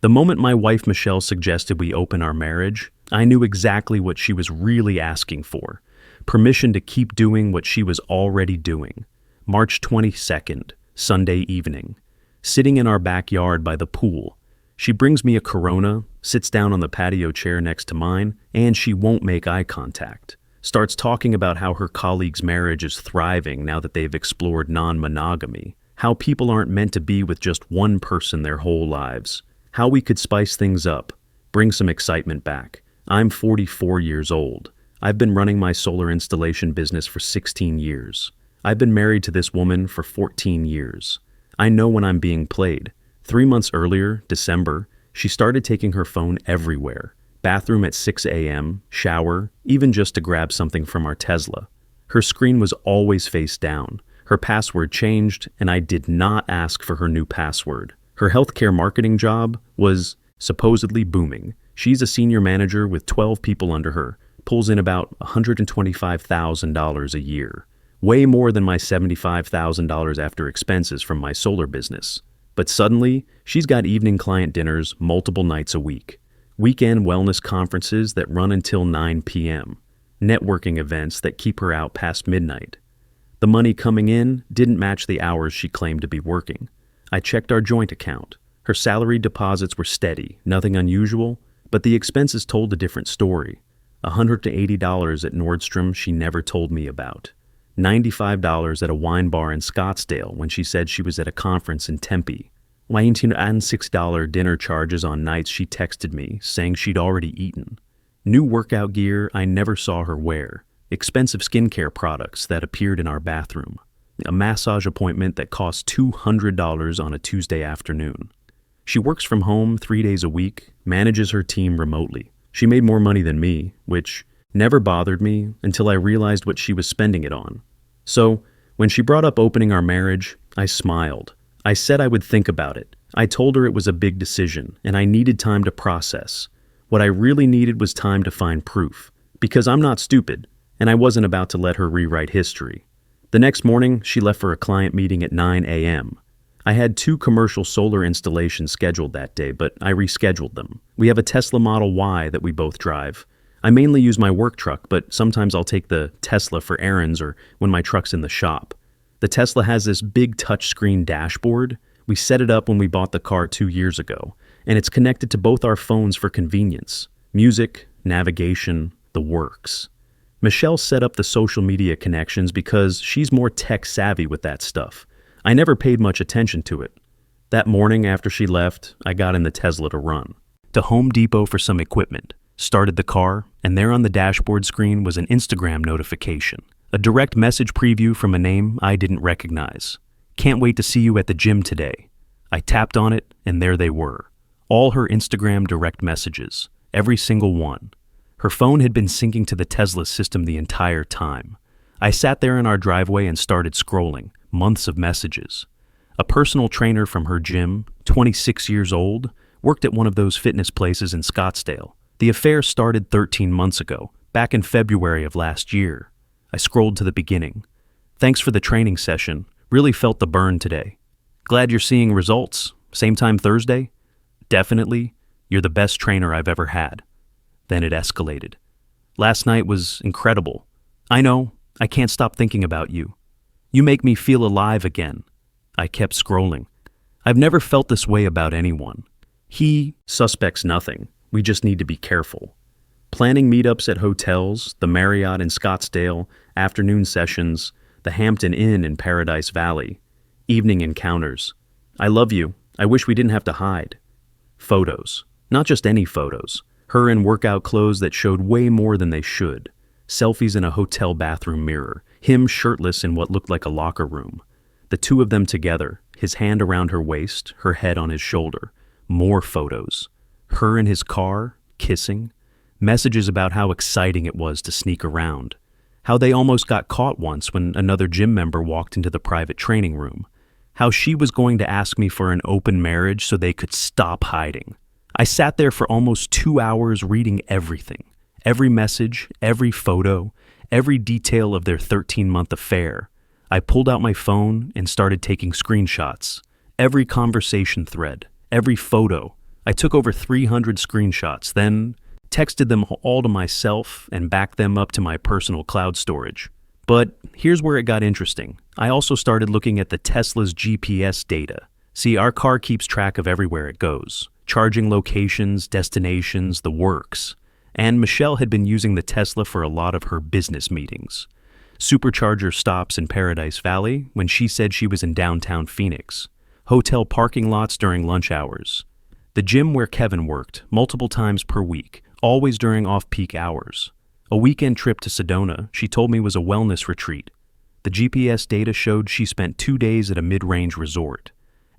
The moment my wife Michelle suggested we open our marriage, I knew exactly what she was really asking for. Permission to keep doing what she was already doing. March 22nd, Sunday evening. Sitting in our backyard by the pool. She brings me a Corona, sits down on the patio chair next to mine, and she won't make eye contact. Starts talking about how her colleague's marriage is thriving now that they've explored non-monogamy. How people aren't meant to be with just one person their whole lives. How we could spice things up, bring some excitement back. I'm 44 years old. I've been running my solar installation business for 16 years. I've been married to this woman for 14 years. I know when I'm being played. 3 months earlier, December, she started taking her phone everywhere. Bathroom at 6 a.m., shower, even just to grab something from our Tesla. Her screen was always face down. Her password changed, and I did not ask for her new password. Her healthcare marketing job was supposedly booming. She's a senior manager with 12 people under her, pulls in about $125,000 a year. Way more than my $75,000 after expenses from my solar business. But suddenly, she's got evening client dinners multiple nights a week. Weekend wellness conferences that run until 9 p.m. Networking events that keep her out past midnight. The money coming in didn't match the hours she claimed to be working. I checked our joint account. Her salary deposits were steady, nothing unusual, but the expenses told a different story. $180 at Nordstrom she never told me about. $95 at a wine bar in Scottsdale when she said she was at a conference in Tempe. $96 dinner charges on nights she texted me saying she'd already eaten. New workout gear I never saw her wear. Expensive skincare products that appeared in our bathroom. A massage appointment that cost $200 on a Tuesday afternoon. She works from home 3 days a week, manages her team remotely. She made more money than me, which never bothered me until I realized what she was spending it on. So, when she brought up opening our marriage, I smiled. I said I would think about it. I told her it was a big decision, and I needed time to process. What I really needed was time to find proof. Because I'm not stupid, and I wasn't about to let her rewrite history. The next morning, she left for a client meeting at 9 a.m. I had 2 commercial solar installations scheduled that day, but I rescheduled them. We have a Tesla Model Y that we both drive. I mainly use my work truck, but sometimes I'll take the Tesla for errands or when my truck's in the shop. The Tesla has this big touchscreen dashboard. We set it up when we bought the car 2 years ago, and it's connected to both our phones for convenience. Music, navigation, the works. Michelle set up the social media connections because she's more tech-savvy with that stuff. I never paid much attention to it. That morning after she left, I got in the Tesla to run. To Home Depot for some equipment. Started the car, and there on the dashboard screen was an Instagram notification. A direct message preview from a name I didn't recognize. Can't wait to see you at the gym today. I tapped on it, and there they were. All her Instagram direct messages. Every single one. Her phone had been syncing to the Tesla system the entire time. I sat there in our driveway and started scrolling. Months of messages. A personal trainer from her gym, 26 years old, worked at one of those fitness places in Scottsdale. The affair started 13 months ago, back in February of last year. I scrolled to the beginning. Thanks for the training session. Really felt the burn today. Glad you're seeing results. Same time Thursday? Definitely. You're the best trainer I've ever had. Then it escalated. Last night was incredible. I know. I can't stop thinking about you. You make me feel alive again. I kept scrolling. I've never felt this way about anyone. He suspects nothing. We just need to be careful. Planning meetups at hotels, the Marriott in Scottsdale, afternoon sessions, the Hampton Inn in Paradise Valley, evening encounters. I love you. I wish we didn't have to hide. Photos. Not just any photos. Her in workout clothes that showed way more than they should. Selfies in a hotel bathroom mirror. Him shirtless in what looked like a locker room. The two of them together, his hand around her waist, her head on his shoulder. More photos. Her in his car, kissing. Messages about how exciting it was to sneak around. How they almost got caught once when another gym member walked into the private training room. How she was going to ask me for an open marriage so they could stop hiding. I sat there for almost 2 hours reading everything. Every message, every photo, every detail of their 13-month affair. I pulled out my phone and started taking screenshots. Every conversation thread, every photo, I took over 300 screenshots, then texted them all to myself and backed them up to my personal cloud storage. But here's where it got interesting. I also started looking at the Tesla's GPS data. See, our car keeps track of everywhere it goes. Charging locations, destinations, the works. And Michelle had been using the Tesla for a lot of her business meetings. Supercharger stops in Paradise Valley when she said she was in downtown Phoenix. Hotel parking lots during lunch hours. The gym where Kevin worked, multiple times per week, always during off-peak hours. A weekend trip to Sedona, she told me, was a wellness retreat. The GPS data showed she spent 2 days at a mid-range resort.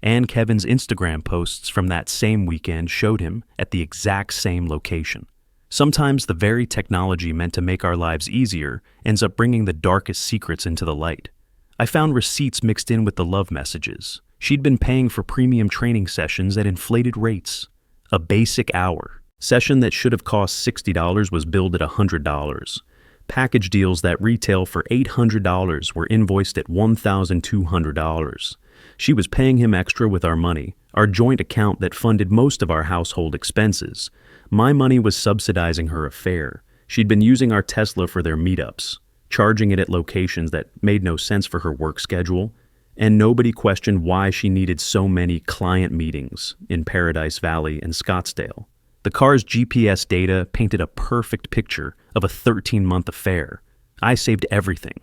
And Kevin's Instagram posts from that same weekend showed him at the exact same location. Sometimes the very technology meant to make our lives easier ends up bringing the darkest secrets into the light. I found receipts mixed in with the love messages. She'd been paying for premium training sessions at inflated rates. A basic hour. Session that should have cost $60 was billed at $100. Package deals that retail for $800 were invoiced at $1,200. She was paying him extra with our money, our joint account that funded most of our household expenses. My money was subsidizing her affair. She'd been using our Tesla for their meetups, charging it at locations that made no sense for her work schedule, and nobody questioned why she needed so many client meetings in Paradise Valley and Scottsdale. The car's GPS data painted a perfect picture of a 13-month affair. I saved everything.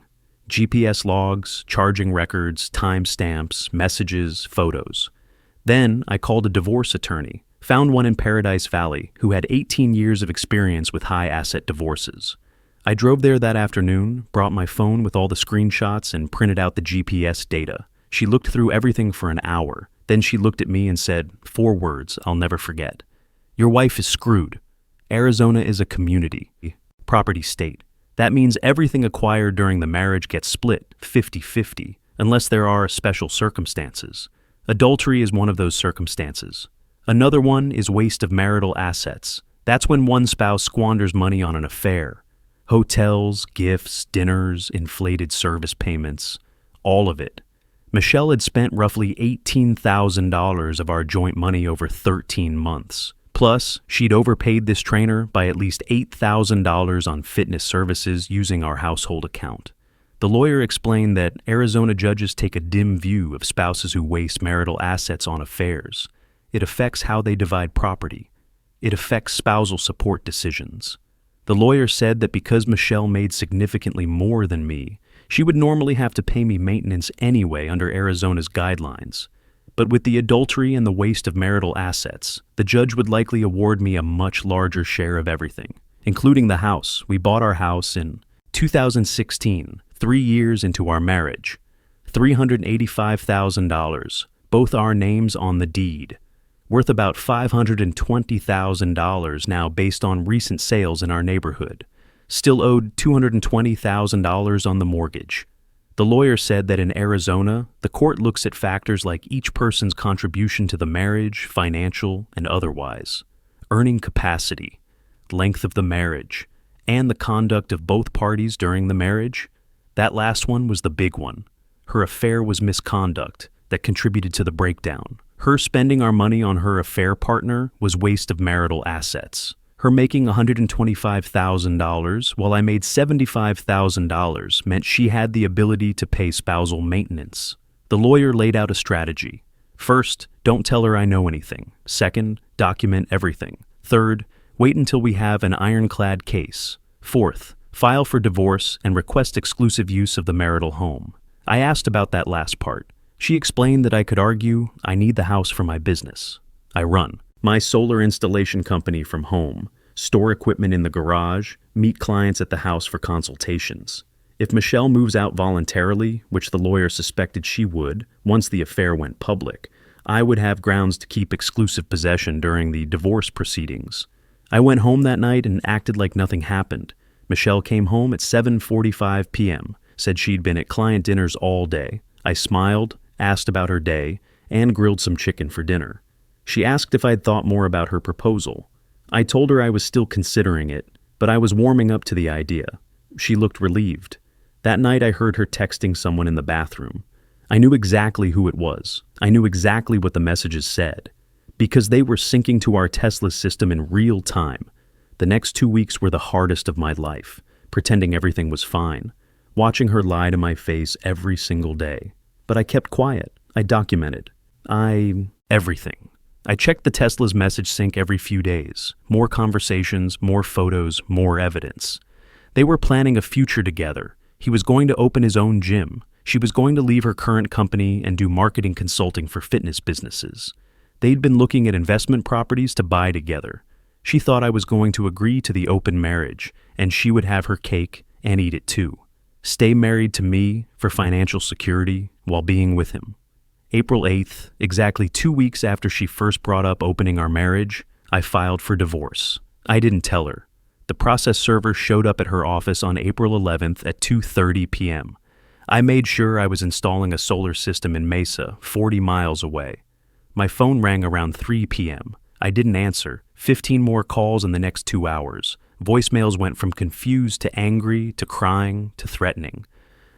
GPS logs, charging records, timestamps, messages, photos. Then I called a divorce attorney, found one in Paradise Valley who had 18 years of experience with high-asset divorces. I drove there that afternoon, brought my phone with all the screenshots, and printed out the GPS data. She looked through everything for an hour. Then she looked at me and said 4 words I'll never forget. "Your wife is screwed. Arizona is a community, property state. That means everything acquired during the marriage gets split 50-50, unless there are special circumstances. Adultery is one of those circumstances. Another one is waste of marital assets. That's when one spouse squanders money on an affair. Hotels, gifts, dinners, inflated service payments, all of it. Michelle had spent roughly $18,000 of our joint money over 13 months. Plus, she'd overpaid this trainer by at least $8,000 on fitness services using our household account. The lawyer explained that Arizona judges take a dim view of spouses who waste marital assets on affairs. It affects how they divide property. It affects spousal support decisions. The lawyer said that because Michelle made significantly more than me, she would normally have to pay me maintenance anyway under Arizona's guidelines. But with the adultery and the waste of marital assets, the judge would likely award me a much larger share of everything, including the house. We bought our house in 2016, 3 years into our marriage. $385,000, both our names on the deed. Worth about $520,000 now based on recent sales in our neighborhood. Still owed $220,000 on the mortgage. The lawyer said that in Arizona, the court looks at factors like each person's contribution to the marriage, financial and otherwise, earning capacity, length of the marriage, and the conduct of both parties during the marriage. That last one was the big one. Her affair was misconduct that contributed to the breakdown. Her spending our money on her affair partner was waste of marital assets. Her making $125,000 while I made $75,000 meant she had the ability to pay spousal maintenance. The lawyer laid out a strategy. First, don't tell her I know anything. Second, document everything. Third, wait until we have an ironclad case. Fourth, file for divorce and request exclusive use of the marital home. I asked about that last part. She explained that I could argue I need the house for my business. I run my solar installation company from home, store equipment in the garage, meet clients at the house for consultations. If Michelle moves out voluntarily, which the lawyer suspected she would, once the affair went public, I would have grounds to keep exclusive possession during the divorce proceedings. I went home that night and acted like nothing happened. Michelle came home at 7:45 p.m., said she'd been at client dinners all day. I smiled, asked about her day, and grilled some chicken for dinner. She asked if I'd thought more about her proposal. I told her I was still considering it, but I was warming up to the idea. She looked relieved. That night I heard her texting someone in the bathroom. I knew exactly who it was. I knew exactly what the messages said. because they were syncing to our Tesla system in real time. The next 2 weeks were the hardest of my life, pretending everything was fine, watching her lie to my face every single day. But I kept quiet. I documented. Everything. I checked the Tesla's message sync every few days. More conversations, more photos, more evidence. They were planning a future together. He was going to open his own gym. She was going to leave her current company and do marketing consulting for fitness businesses. They'd been looking at investment properties to buy together. She thought I was going to agree to the open marriage, and she would have her cake and eat it too. Stay married to me for financial security while being with him. April 8th, exactly 2 weeks after she first brought up opening our marriage, I filed for divorce. I didn't tell her. The process server showed up at her office on April 11th at 2:30 p.m. I made sure I was installing a solar system in Mesa, 40 miles away. My phone rang around 3 p.m. I didn't answer. 15 more calls in the next 2 hours. Voicemails went from confused to angry to crying to threatening.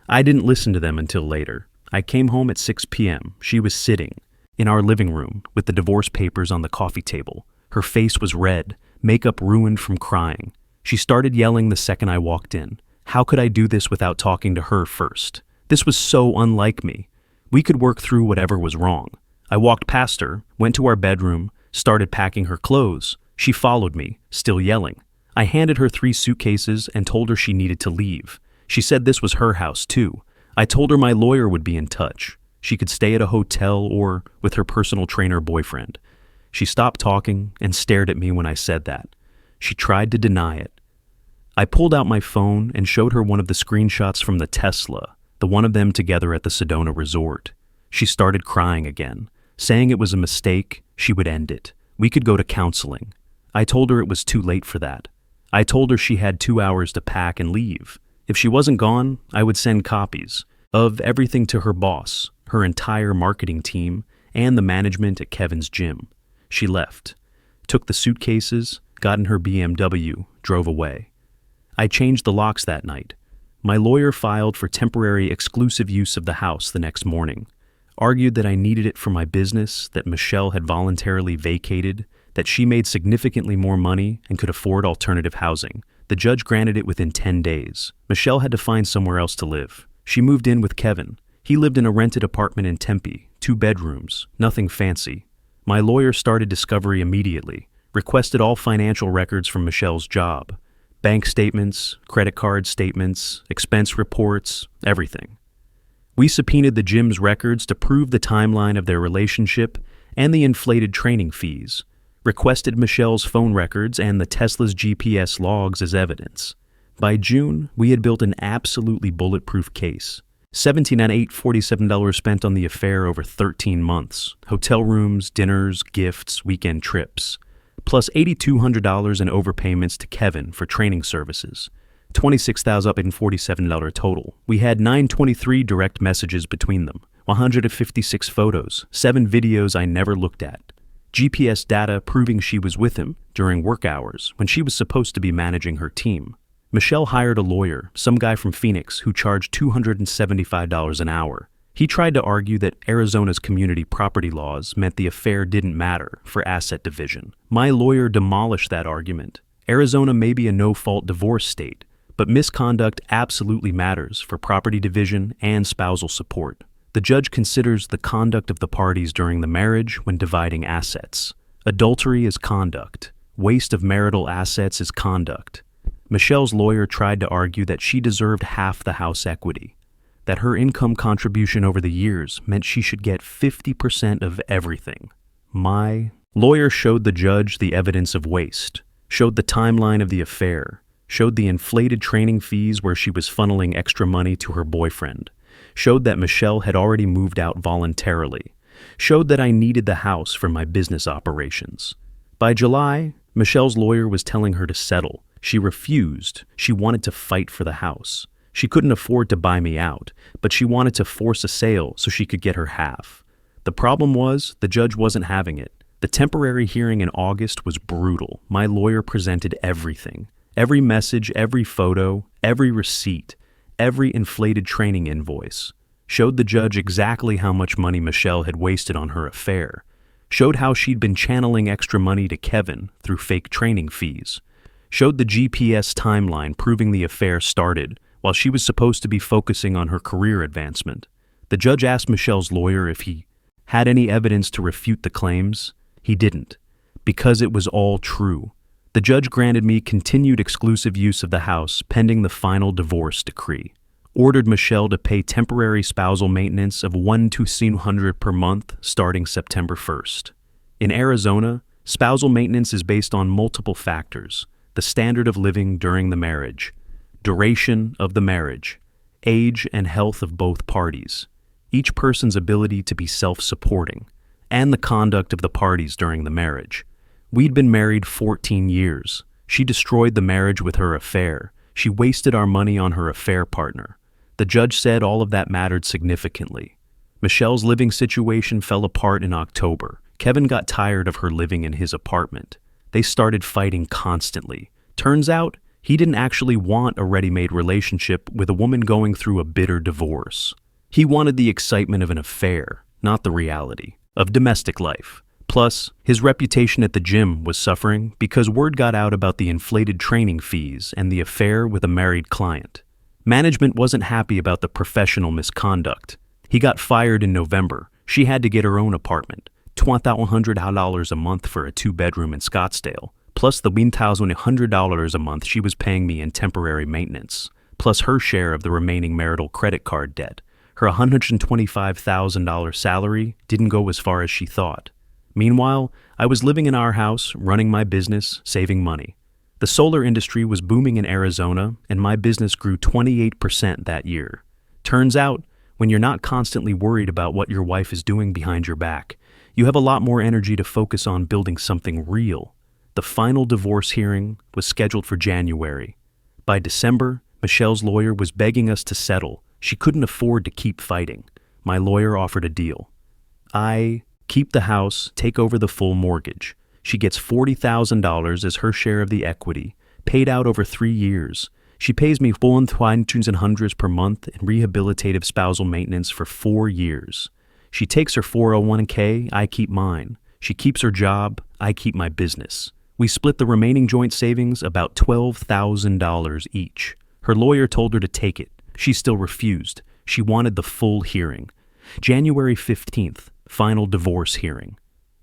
I didn't listen to them until later. I came home at 6 p.m. She was sitting in our living room with the divorce papers on the coffee table. Her face was red, makeup ruined from crying. She started yelling the second I walked in. How could I do this without talking to her first? This was so unlike me. We could work through whatever was wrong. I walked past her, went to our bedroom, started packing her clothes. She followed me, still yelling. I handed her 3 suitcases and told her she needed to leave. She said this was her house too. I told her my lawyer would be in touch. She could stay at a hotel or with her personal trainer boyfriend. She stopped talking and stared at me when I said that. She tried to deny it. I pulled out my phone and showed her one of the screenshots from the Tesla, the one of them together at the Sedona resort. She started crying again, saying it was a mistake, she would end it. We could go to counseling. I told her it was too late for that. I told her she had 2 hours to pack and leave. If she wasn't gone, I would send copies of everything to her boss, her entire marketing team, and the management at Kevin's gym. She left, took the suitcases, got in her BMW, drove away. I changed the locks that night. My lawyer filed for temporary exclusive use of the house the next morning, argued that I needed it for my business, that Michelle had voluntarily vacated, that she made significantly more money and could afford alternative housing. The judge granted it within 10 days. Michelle had to find somewhere else to live. She moved in with Kevin. He lived in a rented apartment in Tempe, 2 bedrooms, nothing fancy. My lawyer started discovery immediately, requested all financial records from Michelle's job. Bank statements, credit card statements, expense reports, everything. We subpoenaed the gym's records to prove the timeline of their relationship and the inflated training fees, requested Michelle's phone records and the Tesla's GPS logs as evidence. By June, we had built an absolutely bulletproof case. $1,747 spent on the affair over 13 months. Hotel rooms, dinners, gifts, weekend trips. Plus $8,200 in overpayments to Kevin for training services. $26,047 total. We had 923 direct messages between them, 156 photos, 7 videos I never looked at. GPS data proving she was with him during work hours when she was supposed to be managing her team. Michelle hired a lawyer, some guy from Phoenix, who charged $275 an hour. He tried to argue that Arizona's community property laws meant the affair didn't matter for asset division. My lawyer demolished that argument. Arizona may be a no-fault divorce state, but misconduct absolutely matters for property division and spousal support. The judge considers the conduct of the parties during the marriage when dividing assets. Adultery is conduct. Waste of marital assets is conduct. Michelle's lawyer tried to argue that she deserved half the house equity, that her income contribution over the years meant she should get 50% of everything. My lawyer showed the judge the evidence of waste, showed the timeline of the affair, showed the inflated training fees where she was funneling extra money to her boyfriend, showed that Michelle had already moved out voluntarily, showed that I needed the house for my business operations. By July, Michelle's lawyer was telling her to settle. She refused. She wanted to fight for the house. She couldn't afford to buy me out, but she wanted to force a sale so she could get her half. The problem was, the judge wasn't having it. The temporary hearing in August was brutal. My lawyer presented everything. Every message, every photo, every receipt, every inflated training invoice. Showed the judge exactly how much money Michelle had wasted on her affair. showed how she'd been channeling extra money to Kevin through fake training fees, showed the GPS timeline proving the affair started while she was supposed to be focusing on her career advancement. The judge asked Michelle's lawyer if he had any evidence to refute the claims. He didn't, because it was all true. The judge granted me continued exclusive use of the house pending the final divorce decree, ordered Michelle to pay temporary spousal maintenance of $1,200 per month starting September 1st. In Arizona, spousal maintenance is based on multiple factors: the standard of living during the marriage, duration of the marriage, age and health of both parties, each person's ability to be self-supporting, and the conduct of the parties during the marriage. We'd been married 14 years. She destroyed the marriage with her affair. She wasted our money on her affair partner. The judge said all of that mattered significantly. Michelle's living situation fell apart in October. Kevin got tired of her living in his apartment. They started fighting constantly. Turns out, he didn't actually want a ready-made relationship with a woman going through a bitter divorce. He wanted the excitement of an affair, not the reality of domestic life. Plus, his reputation at the gym was suffering because word got out about the inflated training fees and the affair with a married client. Management wasn't happy about the professional misconduct. He got fired in November. She had to get her own apartment, $2,100 a month for a 2-bedroom in Scottsdale, plus the $1,100 a month she was paying me in temporary maintenance, plus her share of the remaining marital credit card debt. Her $125,000 salary didn't go as far as she thought. Meanwhile, I was living in our house, running my business, saving money. The solar industry was booming in Arizona, and my business grew 28% that year. Turns out, when you're not constantly worried about what your wife is doing behind your back, you have a lot more energy to focus on building something real. The final divorce hearing was scheduled for January. By December, Michelle's lawyer was begging us to settle. She couldn't afford to keep fighting. My lawyer offered a deal. I keep the house, take over the full mortgage. She gets $40,000 as her share of the equity, paid out over 3 years. She pays me $1,200 per month in rehabilitative spousal maintenance for 4 years. She takes her 401k, I keep mine. She keeps her job, I keep my business. We split the remaining joint savings, about $12,000 each. Her lawyer told her to take it. She still refused. She wanted the full hearing. January 15th, final divorce hearing.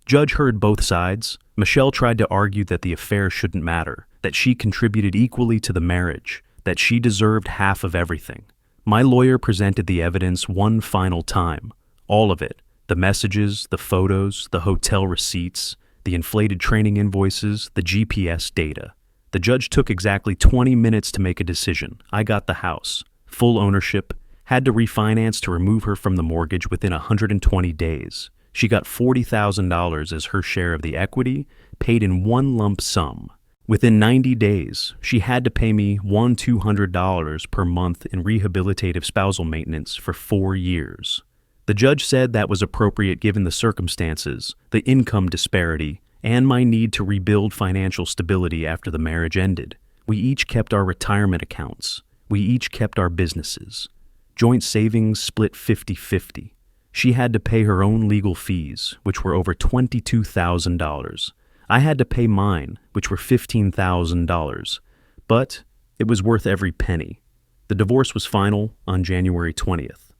Judge heard both sides. Michelle tried to argue that the affair shouldn't matter, that she contributed equally to the marriage, that she deserved half of everything. My lawyer presented the evidence one final time. All of it. The messages, the photos, the hotel receipts, the inflated training invoices, the GPS data. The judge took exactly 20 minutes to make a decision. I got the house. Full ownership. Had to refinance to remove her from the mortgage within 120 days. She got $40,000 as her share of the equity, paid in one lump sum. Within 90 days, she had to pay me $1,200 per month in rehabilitative spousal maintenance for 4 years. The judge said that was appropriate given the circumstances, the income disparity, and my need to rebuild financial stability after the marriage ended. We each kept our retirement accounts. We each kept our businesses. Joint savings split 50-50. She had to pay her own legal fees, which were over $22,000. I had to pay mine, which were $15,000. But it was worth every penny. The divorce was final on January 20th.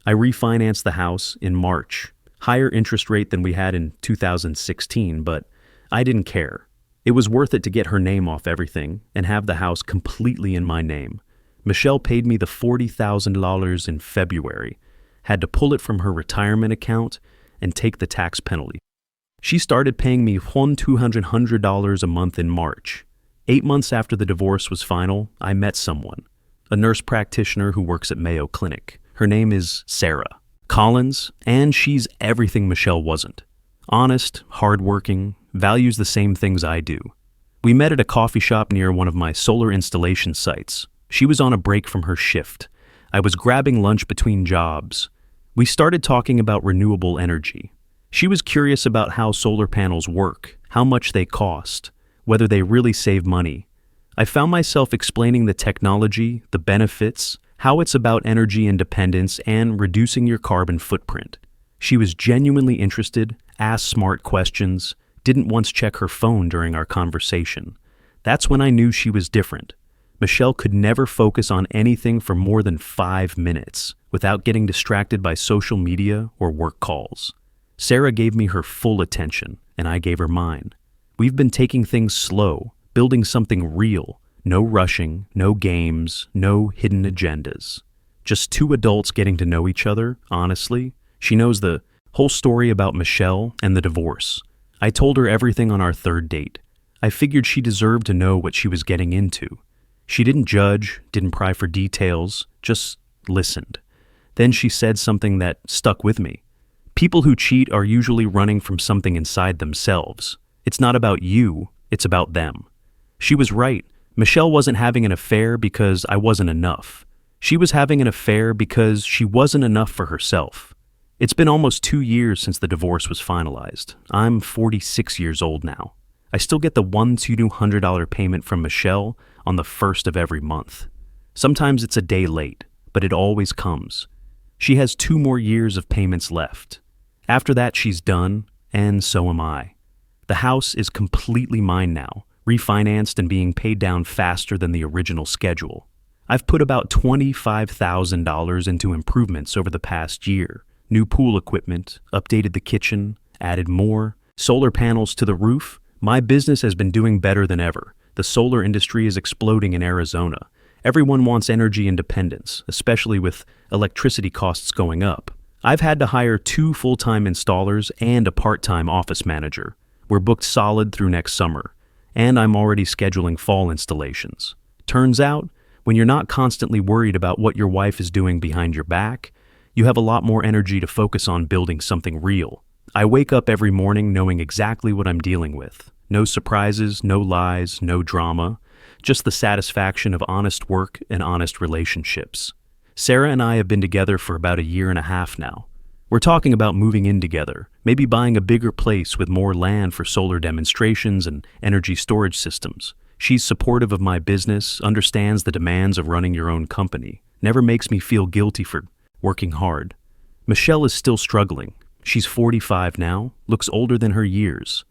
I refinanced the house in March. Higher interest rate than we had in 2016, but I didn't care. It was worth it to get her name off everything and have the house completely in my name. Michelle paid me the $40,000 in February, had to pull it from her retirement account and take the tax penalty. She started paying me $1,200 a month in March. 8 months after the divorce was final, I met someone, a nurse practitioner who works at Mayo Clinic. Her name is Sarah Collins, and she's everything Michelle wasn't. Honest, hardworking, values the same things I do. We met at a coffee shop near one of my solar installation sites. She was on a break from her shift. I was grabbing lunch between jobs. We started talking about renewable energy. She was curious about how solar panels work, how much they cost, whether they really save money. I found myself explaining the technology, the benefits, how it's about energy independence and reducing your carbon footprint. She was genuinely interested, asked smart questions, didn't once check her phone during our conversation. That's when I knew she was different. Michelle could never focus on anything for more than 5 minutes without getting distracted by social media or work calls. Sarah gave me her full attention, and I gave her mine. We've been taking things slow, building something real. No rushing, no games, no hidden agendas. Just two adults getting to know each other, honestly. She knows the whole story about Michelle and the divorce. I told her everything on our third date. I figured she deserved to know what she was getting into. She didn't judge, didn't pry for details, just listened. Then she said something that stuck with me. People who cheat are usually running from something inside themselves. It's not about you, it's about them. She was right. Michelle wasn't having an affair because I wasn't enough. She was having an affair because she wasn't enough for herself. It's been almost 2 years since the divorce was finalized. I'm 46 years old now. I still get the $100 payment from Michelle on the first of every month. Sometimes it's a day late, but it always comes. She has 2 more years of payments left. After that, she's done, and so am I. The house is completely mine now, refinanced and being paid down faster than the original schedule. I've put about $25,000 into improvements over the past year. New pool equipment, updated the kitchen, added more, solar panels to the roof. My business has been doing better than ever. The solar industry is exploding in Arizona. Everyone wants energy independence, especially with electricity costs going up. I've had to hire 2 full-time installers and a part-time office manager. We're booked solid through next summer, and I'm already scheduling fall installations. Turns out, when you're not constantly worried about what your wife is doing behind your back, you have a lot more energy to focus on building something real. I wake up every morning knowing exactly what I'm dealing with. No surprises, no lies, no drama, just the satisfaction of honest work and honest relationships. Sarah and I have been together for about 1.5 years now. We're talking about moving in together, maybe buying a bigger place with more land for solar demonstrations and energy storage systems. She's supportive of my business, understands the demands of running your own company, never makes me feel guilty for working hard. Michelle is still struggling. She's 45 now, looks older than her years.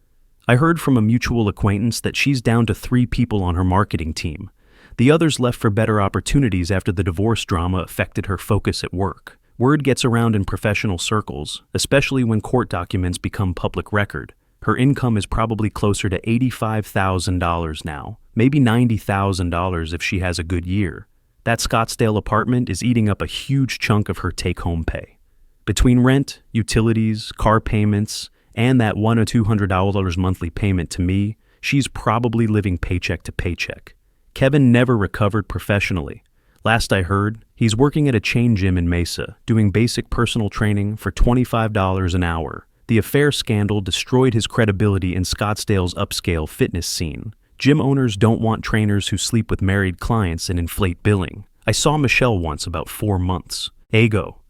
I heard from a mutual acquaintance that she's down to 3 people on her marketing team. The others left for better opportunities after the divorce drama affected her focus at work. Word gets around in professional circles, especially when court documents become public record. Her income is probably closer to $85,000 now, maybe $90,000 if she has a good year. That Scottsdale apartment is eating up a huge chunk of her take-home pay. Between rent, utilities, car payments, and that $100 or $200 monthly payment to me, she's probably living paycheck to paycheck. Kevin never recovered professionally. Last I heard, he's working at a chain gym in Mesa, doing basic personal training for $25 an hour. The affair scandal destroyed his credibility in Scottsdale's upscale fitness scene. Gym owners don't want trainers who sleep with married clients and inflate billing. I saw Michelle once about 4 months ago.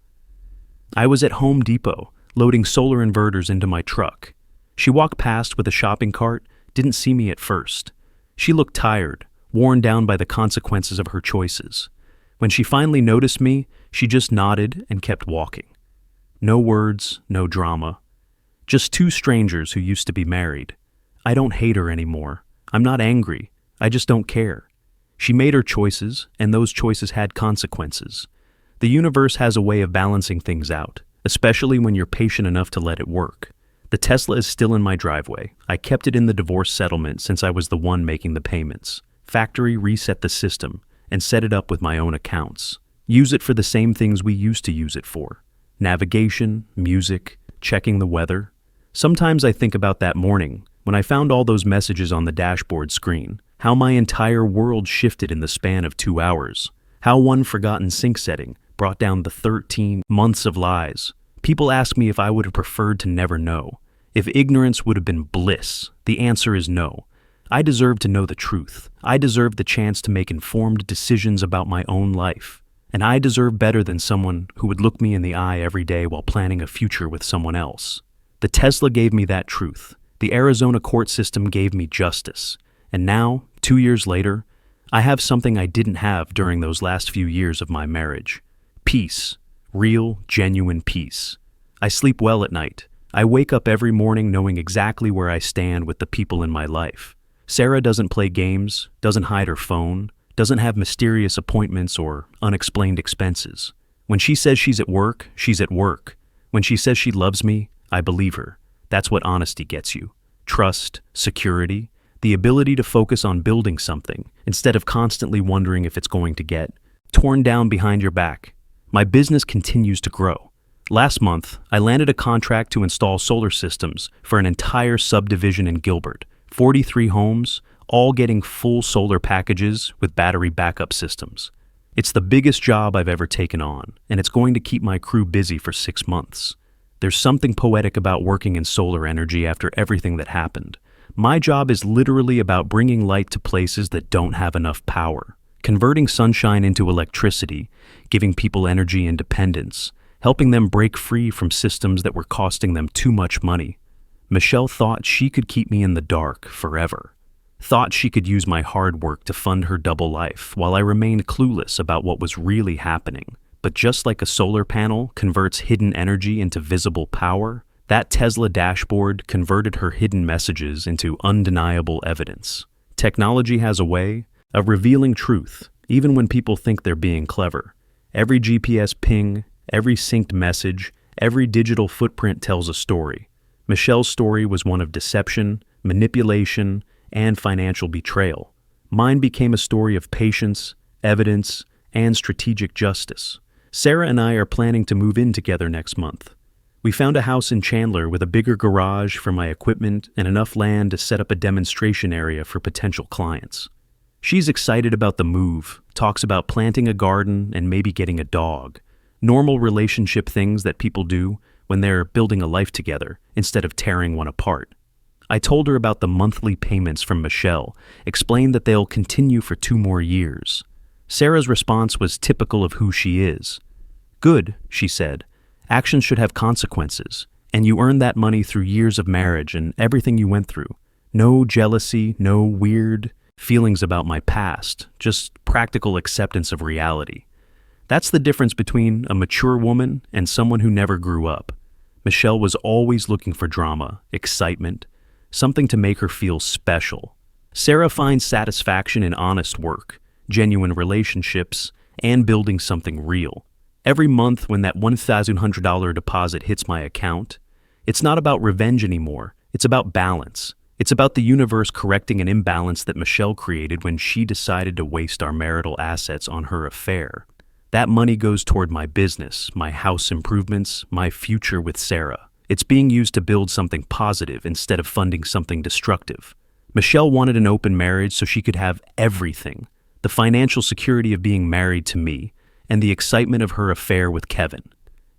I was at Home Depot, loading solar inverters into my truck. She walked past with a shopping cart, didn't see me at first. She looked tired, worn down by the consequences of her choices. When she finally noticed me, she just nodded and kept walking. No words, no drama. Just 2 strangers who used to be married. I don't hate her anymore. I'm not angry. I just don't care. She made her choices, and those choices had consequences. The universe has a way of balancing things out, especially when you're patient enough to let it work. The Tesla is still in my driveway. I kept it in the divorce settlement since I was the one making the payments. Factory reset the system and set it up with my own accounts. Use it for the same things we used to use it for. Navigation, music, checking the weather. Sometimes I think about that morning when I found all those messages on the dashboard screen, how my entire world shifted in the span of 2 hours, how one forgotten sync setting brought down the 13 months of lies. People ask me if I would have preferred to never know. If ignorance would have been bliss, the answer is no. I deserve to know the truth. I deserve the chance to make informed decisions about my own life. And I deserve better than someone who would look me in the eye every day while planning a future with someone else. The Tesla gave me that truth. The Arizona court system gave me justice. And now, 2 years later, I have something I didn't have during those last few years of my marriage. Peace. Real, genuine peace. I sleep well at night. I wake up every morning knowing exactly where I stand with the people in my life. Sarah doesn't play games, doesn't hide her phone, doesn't have mysterious appointments or unexplained expenses. When she says she's at work, she's at work. When she says she loves me, I believe her. That's what honesty gets you. Trust, security, the ability to focus on building something instead of constantly wondering if it's going to get torn down behind your back. My business continues to grow. Last month, I landed a contract to install solar systems for an entire subdivision in Gilbert, 43 homes, all getting full solar packages with battery backup systems. It's the biggest job I've ever taken on, and it's going to keep my crew busy for 6 months. There's something poetic about working in solar energy after everything that happened. My job is literally about bringing light to places that don't have enough power, converting sunshine into electricity, giving people energy independence, helping them break free from systems that were costing them too much money. Michelle thought she could keep me in the dark forever. Thought she could use my hard work to fund her double life while I remained clueless about what was really happening. But just like a solar panel converts hidden energy into visible power, that Tesla dashboard converted her hidden messages into undeniable evidence. Technology has a way of revealing truth, even when people think they're being clever. Every GPS ping, every synced message, every digital footprint tells a story. Michelle's story was one of deception, manipulation, and financial betrayal. Mine became a story of patience, evidence, and strategic justice. Sarah and I are planning to move in together next month. We found a house in Chandler with a bigger garage for my equipment and enough land to set up a demonstration area for potential clients. She's excited about the move, talks about planting a garden and maybe getting a dog. Normal relationship things that people do when they're building a life together instead of tearing one apart. I told her about the monthly payments from Michelle, explained that they'll continue for 2 more years. Sarah's response was typical of who she is. Good, she said. Actions should have consequences, and you earned that money through years of marriage and everything you went through. No jealousy, no weird feelings about my past, just practical acceptance of reality. That's the difference between a mature woman and someone who never grew up. Michelle was always looking for drama, excitement, something to make her feel special. Sarah finds satisfaction in honest work, genuine relationships, and building something real. Every month when that $1,100 deposit hits my account, it's not about revenge anymore. It's about balance. It's about the universe correcting an imbalance that Michelle created when she decided to waste our marital assets on her affair. That money goes toward my business, my house improvements, my future with Sarah. It's being used to build something positive instead of funding something destructive. Michelle wanted an open marriage so she could have everything. The financial security of being married to me, and the excitement of her affair with Kevin.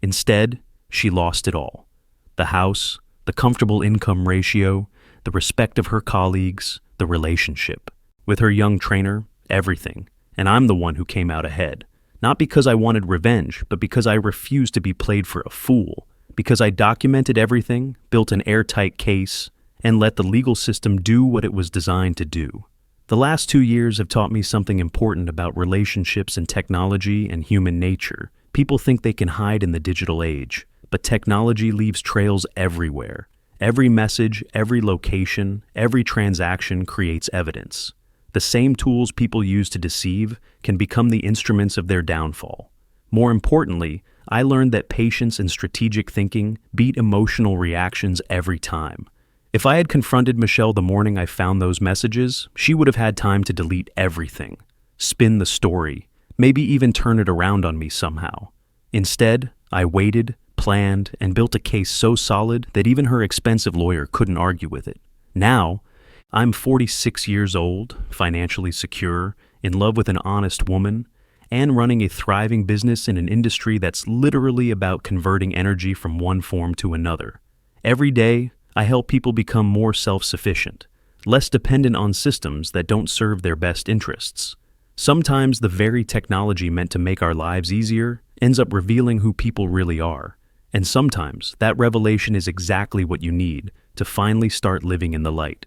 Instead, she lost it all. The house, the comfortable income ratio, the respect of her colleagues, the relationship. With her young trainer, everything. And I'm the one who came out ahead. Not because I wanted revenge, but because I refused to be played for a fool. Because I documented everything, built an airtight case, and let the legal system do what it was designed to do. The last 2 years have taught me something important about relationships and technology and human nature. People think they can hide in the digital age, but technology leaves trails everywhere. Every message, every location, every transaction creates evidence. The same tools people use to deceive can become the instruments of their downfall. More importantly, I learned that patience and strategic thinking beat emotional reactions every time. If I had confronted Michelle the morning I found those messages, she would have had time to delete everything, spin the story, maybe even turn it around on me somehow. Instead, I waited, planned, and built a case so solid that even her expensive lawyer couldn't argue with it. Now, I'm 46 years old, financially secure, in love with an honest woman, and running a thriving business in an industry that's literally about converting energy from one form to another. Every day, I help people become more self-sufficient, less dependent on systems that don't serve their best interests. Sometimes the very technology meant to make our lives easier ends up revealing who people really are. And sometimes that revelation is exactly what you need to finally start living in the light.